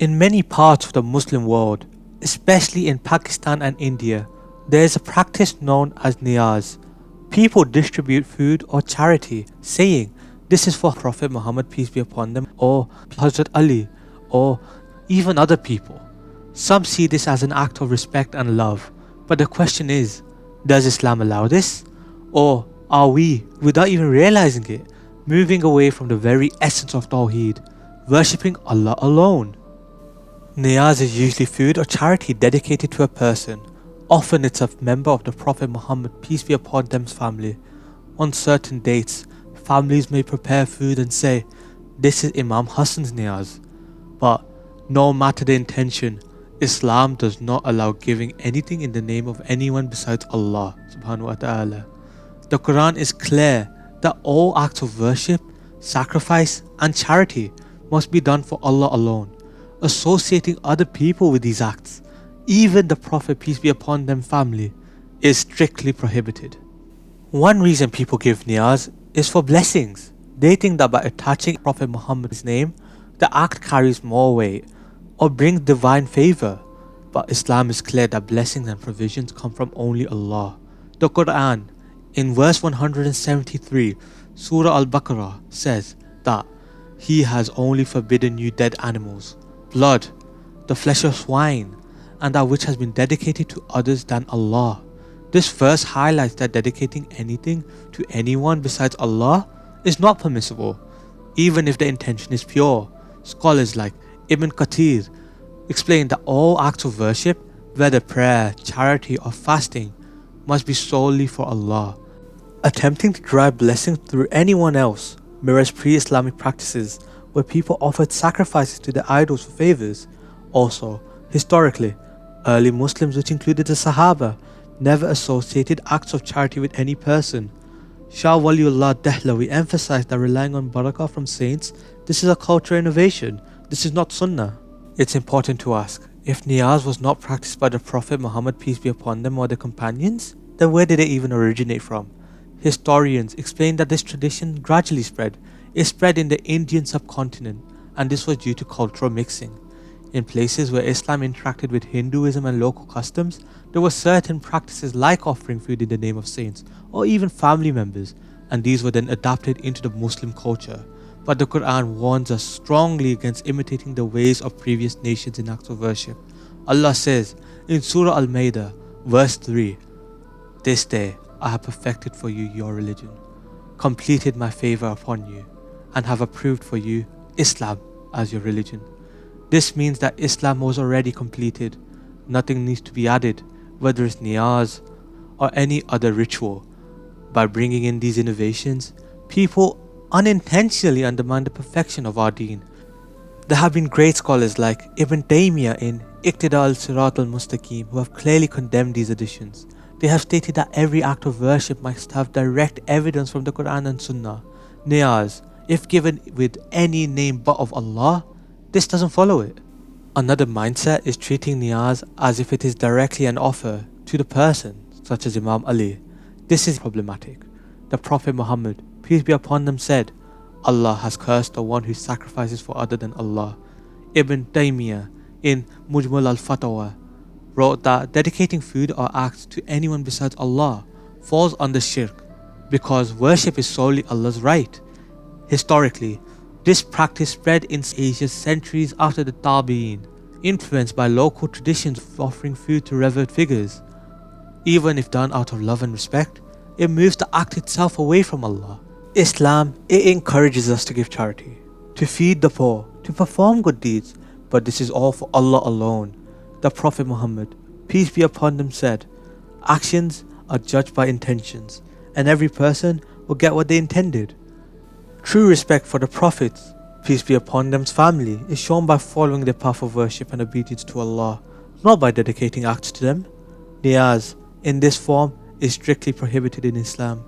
In many parts of the Muslim world, especially in Pakistan and India, there is a practice known as Niyaz. People distribute food or charity, saying, "This is for Prophet Muhammad, peace be upon them," or Hazrat Ali, or even other people. Some see this as an act of respect and love, but the question is, does Islam allow this? Or are we, without even realizing it, moving away from the very essence of Tawheed, worshipping Allah alone? Niyaz is usually food or charity dedicated to a person. Often it's a member of the Prophet Muhammad, peace be upon them's family. On certain dates, families may prepare food and say, "This is Imam Hassan's Niyaz." But no matter the intention, Islam does not allow giving anything in the name of anyone besides Allah subhanahu wa ta'ala. The Qur'an is clear that all acts of worship, sacrifice and charity must be done for Allah alone. Associating other people with these acts, even the Prophet peace be upon them family, is strictly prohibited. One reason people give niyaz is for blessings. They think that by attaching Prophet Muhammad's name, the act carries more weight or brings divine favor. But Islam is clear that blessings and provisions come from only Allah. The Qur'an, in verse 173, Surah Al-Baqarah, says that He has only forbidden you dead animals, blood, the flesh of swine, and that which has been dedicated to others than Allah. This verse highlights that dedicating anything to anyone besides Allah is not permissible, even if the intention is pure. Scholars like Ibn Kathir explain that all acts of worship, whether prayer, charity or fasting, must be solely for Allah. Attempting to derive blessings through anyone else mirrors pre-Islamic practices where people offered sacrifices to their idols for favors. Also, historically, early Muslims, which included the Sahaba, never associated acts of charity with any person. Shah Waliullah Dehlawi emphasized that relying on barakah from saints, this is a cultural innovation, this is not sunnah. It's important to ask, if niyaz was not practiced by the Prophet Muhammad, peace be upon them, or their companions, then where did it even originate from? Historians explain that this tradition gradually spread. It spread in the Indian subcontinent, and this was due to cultural mixing. In places where Islam interacted with Hinduism and local customs, there were certain practices like offering food in the name of saints or even family members, and these were then adapted into the Muslim culture. But the Qur'an warns us strongly against imitating the ways of previous nations in acts of worship. Allah says in Surah Al-Ma'idah, verse 3, "This day I have perfected for you your religion, completed my favor upon you, and have approved for you Islam as your religion." This means that Islam was already completed. Nothing needs to be added, whether it's niyaz or any other ritual. By bringing in these innovations, people unintentionally undermine the perfection of our deen. There have been great scholars like Ibn Taymiyyah in al-Sirat al-Mustaqim who have clearly condemned these additions. They have stated that every act of worship must have direct evidence from the Qur'an and Sunnah. Niyaz, if given with any name but of Allah, this doesn't follow it. Another mindset is treating niyaz as if it is directly an offer to the person, such as Imam Ali. This is problematic. The Prophet Muhammad, peace be upon them, said, "Allah has cursed the one who sacrifices for other than Allah." Ibn Taymiyyah in Mujmal al-Fatawa wrote that dedicating food or acts to anyone besides Allah falls under shirk because worship is solely Allah's right. Historically, this practice spread in Asia centuries after the Tabi'in, influenced by local traditions of offering food to revered figures. Even if done out of love and respect, it moves the act itself away from Allah. Islam, it encourages us to give charity, to feed the poor, to perform good deeds, but this is all for Allah alone. The Prophet Muhammad, peace be upon him, said, "Actions are judged by intentions, and every person will get what they intended." True respect for the Prophets, peace be upon them's family, is shown by following their path of worship and obedience to Allah, not by dedicating acts to them. Niyaz, in this form, is strictly prohibited in Islam.